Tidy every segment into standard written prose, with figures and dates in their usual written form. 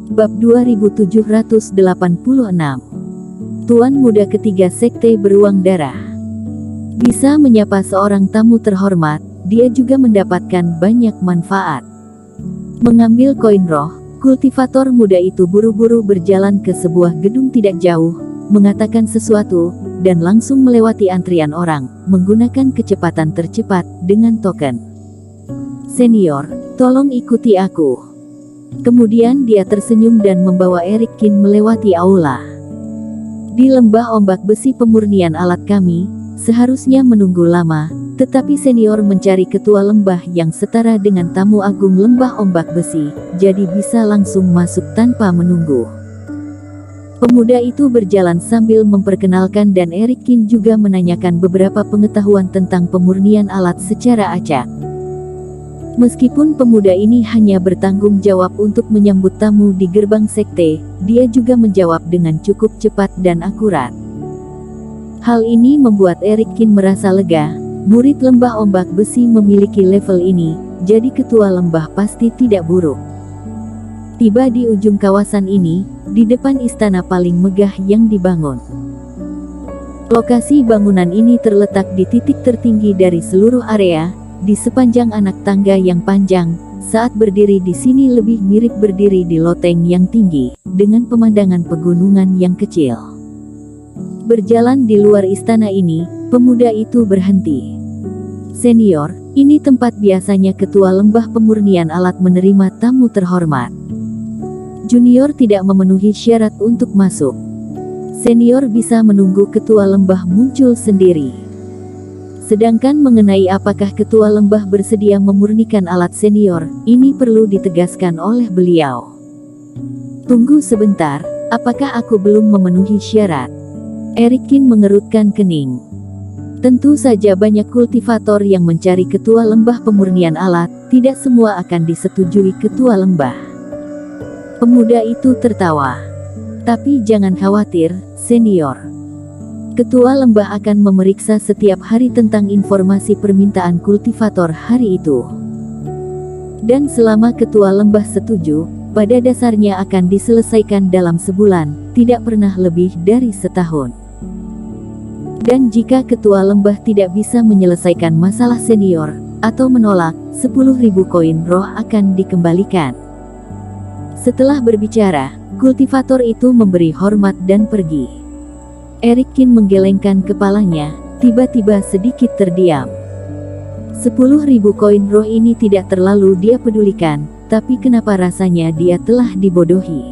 Bab 2786. Tuan muda ketiga sekte beruang darah. Bisa menyapa seorang tamu terhormat, dia juga mendapatkan banyak manfaat. Mengambil koin roh, kultivator muda itu buru-buru berjalan ke sebuah gedung tidak jauh, mengatakan sesuatu, dan langsung melewati antrian orang, menggunakan kecepatan tercepat, dengan token. "Senior, tolong ikuti aku." Kemudian dia tersenyum dan membawa Eric Kin melewati aula. Di lembah ombak besi pemurnian alat kami, seharusnya menunggu lama, tetapi senior mencari ketua lembah yang setara dengan tamu agung lembah ombak besi, jadi bisa langsung masuk tanpa menunggu. Pemuda itu berjalan sambil memperkenalkan dan Eric Kin juga menanyakan beberapa pengetahuan tentang pemurnian alat secara acak. Meskipun pemuda ini hanya bertanggung jawab untuk menyambut tamu di gerbang sekte, dia juga menjawab dengan cukup cepat dan akurat. Hal ini membuat Eric Kin merasa lega, murid lembah ombak besi memiliki level ini, jadi ketua lembah pasti tidak buruk. Tiba di ujung kawasan ini, di depan istana paling megah yang dibangun. Lokasi bangunan ini terletak di titik tertinggi dari seluruh area, di sepanjang anak tangga yang panjang. Saat berdiri di sini lebih mirip berdiri di loteng yang tinggi, dengan pemandangan pegunungan yang kecil. Berjalan di luar istana ini, pemuda itu berhenti. "Senior, ini tempat biasanya ketua lembah pemurnian alat menerima tamu terhormat. Junior tidak memenuhi syarat untuk masuk. Senior bisa menunggu ketua lembah muncul sendiri." Sedangkan mengenai apakah ketua lembah bersedia memurnikan alat senior, ini perlu ditegaskan oleh beliau. "Tunggu sebentar, apakah aku belum memenuhi syarat?" Eric Kin mengerutkan kening. Tentu saja banyak kultivator yang mencari ketua lembah pemurnian alat, tidak semua akan disetujui ketua lembah. Pemuda itu tertawa. "Tapi jangan khawatir, senior. Ketua lembah akan memeriksa setiap hari tentang informasi permintaan kultivator hari itu. Dan selama ketua lembah setuju, pada dasarnya akan diselesaikan dalam sebulan, tidak pernah lebih dari setahun. Dan jika ketua lembah tidak bisa menyelesaikan masalah senior, atau menolak, 10.000 koin roh akan dikembalikan." Setelah berbicara, kultivator itu memberi hormat dan pergi. Eric Kin menggelengkan kepalanya, tiba-tiba sedikit terdiam. 10.000 koin roh ini tidak terlalu dia pedulikan, tapi kenapa rasanya dia telah dibodohi.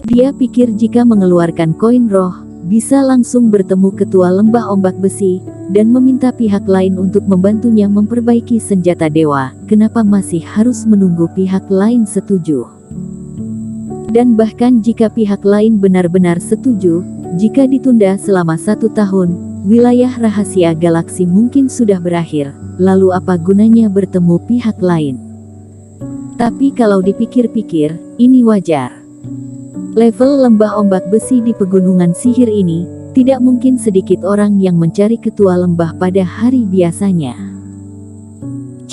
Dia pikir jika mengeluarkan koin roh, bisa langsung bertemu ketua lembah ombak besi, dan meminta pihak lain untuk membantunya memperbaiki senjata dewa, kenapa masih harus menunggu pihak lain setuju. Dan bahkan jika pihak lain benar-benar setuju, jika ditunda selama 1 tahun, wilayah rahasia galaksi mungkin sudah berakhir, lalu apa gunanya bertemu pihak lain? Tapi kalau dipikir-pikir, ini wajar. Level lembah ombak besi di pegunungan sihir ini, tidak mungkin sedikit orang yang mencari ketua lembah pada hari biasanya.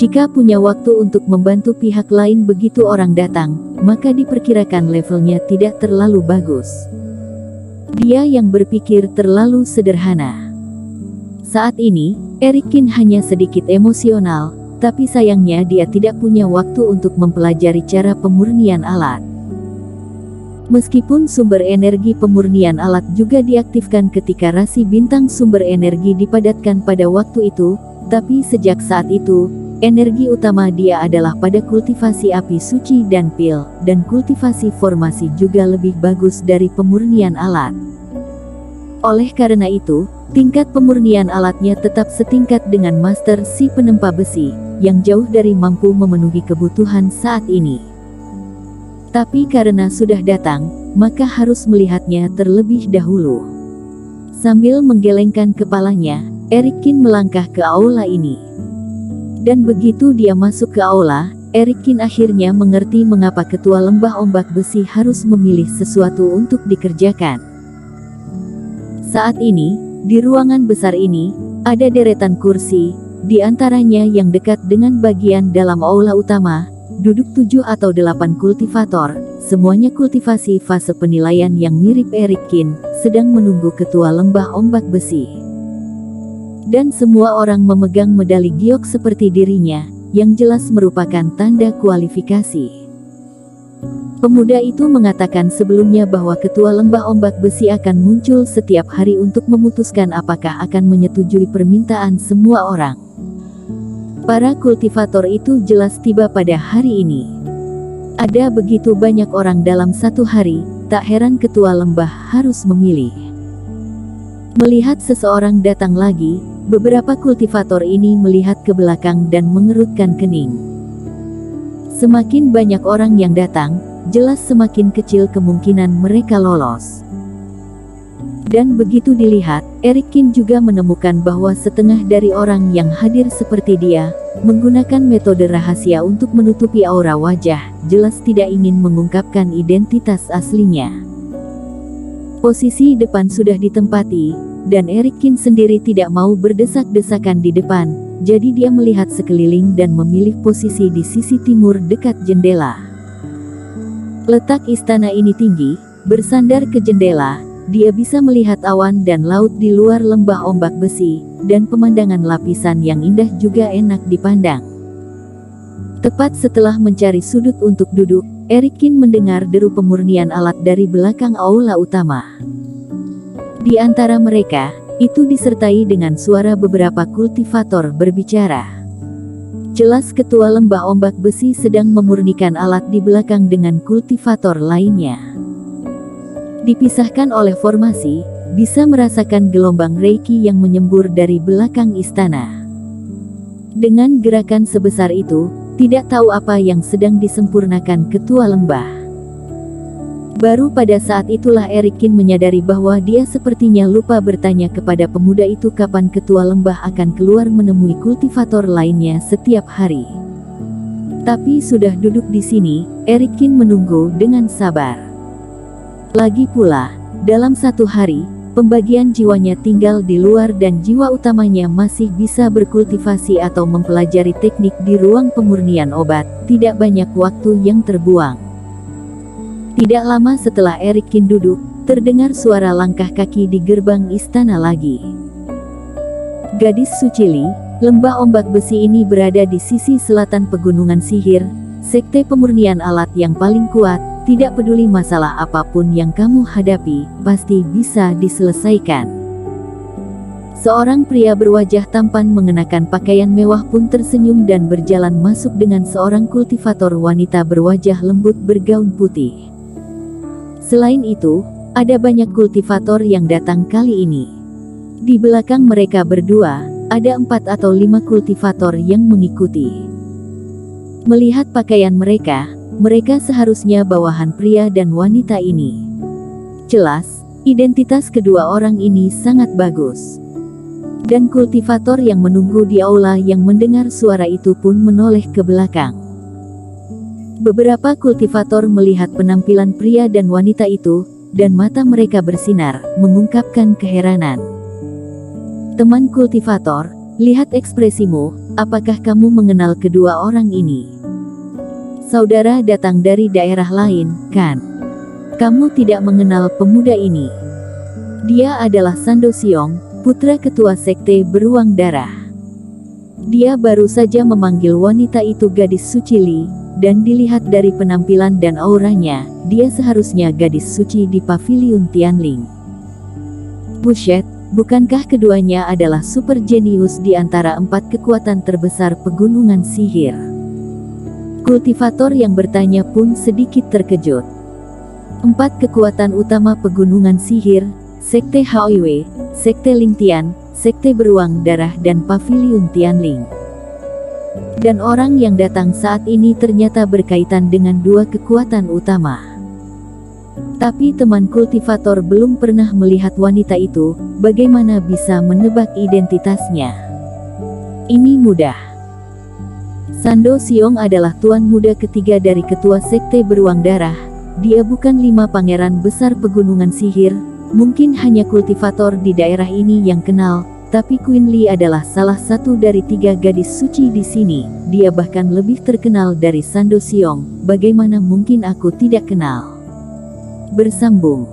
Jika punya waktu untuk membantu pihak lain begitu orang datang, maka diperkirakan levelnya tidak terlalu bagus. Dia yang berpikir terlalu sederhana. Saat ini, Eric Kin hanya sedikit emosional, tapi sayangnya dia tidak punya waktu untuk mempelajari cara pemurnian alat. Meskipun sumber energi pemurnian alat juga diaktifkan ketika rasi bintang sumber energi dipadatkan pada waktu itu, tapi sejak saat itu, energi utama dia adalah pada kultivasi api suci dan pil, dan kultivasi formasi juga lebih bagus dari pemurnian alat. Oleh karena itu, tingkat pemurnian alatnya tetap setingkat dengan master si penempa besi, yang jauh dari mampu memenuhi kebutuhan saat ini. Tapi karena sudah datang, maka harus melihatnya terlebih dahulu. Sambil menggelengkan kepalanya, Eric Kin melangkah ke aula ini. Dan begitu dia masuk ke aula, Eric Kin akhirnya mengerti mengapa ketua lembah ombak besi harus memilih sesuatu untuk dikerjakan. Saat ini, di ruangan besar ini, ada deretan kursi, di antaranya yang dekat dengan bagian dalam aula utama, duduk 7 atau 8 kultivator, semuanya kultivasi fase penilaian yang mirip Eric Kin, sedang menunggu ketua lembah ombak besi. Dan semua orang memegang medali giok seperti dirinya, yang jelas merupakan tanda kualifikasi. Pemuda itu mengatakan sebelumnya bahwa ketua lembah ombak besi akan muncul setiap hari untuk memutuskan apakah akan menyetujui permintaan semua orang. Para kultivator itu jelas tiba pada hari ini. Ada begitu banyak orang dalam satu hari, tak heran ketua lembah harus memilih. Melihat seseorang datang lagi, beberapa kultivator ini melihat ke belakang dan mengerutkan kening. Semakin banyak orang yang datang, jelas semakin kecil kemungkinan mereka lolos. Dan begitu dilihat, Eric Kin juga menemukan bahwa setengah dari orang yang hadir seperti dia, menggunakan metode rahasia untuk menutupi aura wajah, jelas tidak ingin mengungkapkan identitas aslinya. Posisi depan sudah ditempati, dan Eric Kin sendiri tidak mau berdesak-desakan di depan, jadi dia melihat sekeliling dan memilih posisi di sisi timur dekat jendela. Letak istana ini tinggi, bersandar ke jendela, dia bisa melihat awan dan laut di luar lembah ombak besi, dan pemandangan lapisan yang indah juga enak dipandang. Tepat setelah mencari sudut untuk duduk, Eric Kin mendengar deru pemurnian alat dari belakang aula utama. Di antara mereka, itu disertai dengan suara beberapa kultivator berbicara. Jelas ketua lembah ombak besi sedang memurnikan alat di belakang dengan kultivator lainnya. Dipisahkan oleh formasi, bisa merasakan gelombang reiki yang menyembur dari belakang istana. Dengan gerakan sebesar itu, tidak tahu apa yang sedang disempurnakan ketua lembah. Baru pada saat itulah Eric Kin menyadari bahwa dia sepertinya lupa bertanya kepada pemuda itu kapan ketua lembah akan keluar menemui kultivator lainnya setiap hari. Tapi sudah duduk di sini, Eric Kin menunggu dengan sabar. Lagi pula, dalam satu hari, pembagian jiwanya tinggal di luar dan jiwa utamanya masih bisa berkultivasi atau mempelajari teknik di ruang pemurnian obat, tidak banyak waktu yang terbuang. Tidak lama setelah Eric Kin duduk, terdengar suara langkah kaki di gerbang istana lagi. Gadis Sucili, lembah ombak besi ini berada di sisi selatan pegunungan sihir, sekte pemurnian alat yang paling kuat, tidak peduli masalah apapun yang kamu hadapi, pasti bisa diselesaikan. Seorang pria berwajah tampan mengenakan pakaian mewah pun tersenyum dan berjalan masuk dengan seorang kultivator wanita berwajah lembut bergaun putih. Selain itu, ada banyak kultivator yang datang kali ini. Di belakang mereka berdua, ada 4 atau 5 kultivator yang mengikuti. Melihat pakaian mereka, mereka seharusnya bawahan pria dan wanita ini. Jelas, identitas kedua orang ini sangat bagus. Dan kultivator yang menunggu di aula yang mendengar suara itu pun menoleh ke belakang. Beberapa kultivator melihat penampilan pria dan wanita itu, dan mata mereka bersinar, mengungkapkan keheranan. Teman kultivator, lihat ekspresimu, apakah kamu mengenal kedua orang ini? Saudara datang dari daerah lain, kan? Kamu tidak mengenal pemuda ini. Dia adalah Sando Siong, putra ketua sekte beruang darah. Dia baru saja memanggil wanita itu gadis Sucili, dan dilihat dari penampilan dan auranya, dia seharusnya gadis suci di paviliun Tianling. Buset, bukankah keduanya adalah super jenius di antara 4 kekuatan terbesar pegunungan sihir? Kultivator yang bertanya pun sedikit terkejut. 4 kekuatan utama pegunungan sihir, sekte Haoiwei, sekte Lingtian, sekte beruang darah dan paviliun Tianling. Dan orang yang datang saat ini ternyata berkaitan dengan 2 kekuatan utama. Tapi teman kultivator belum pernah melihat wanita itu, bagaimana bisa menebak identitasnya? Ini mudah. Sando Siong adalah tuan muda ketiga dari ketua sekte beruang darah. Dia bukan 5 pangeran besar pegunungan sihir, mungkin hanya kultivator di daerah ini yang kenal, Tapi Queen Lee adalah salah satu dari 3 gadis suci di sini. Dia bahkan lebih terkenal dari Sando Siong. Bagaimana mungkin aku tidak kenal? Bersambung.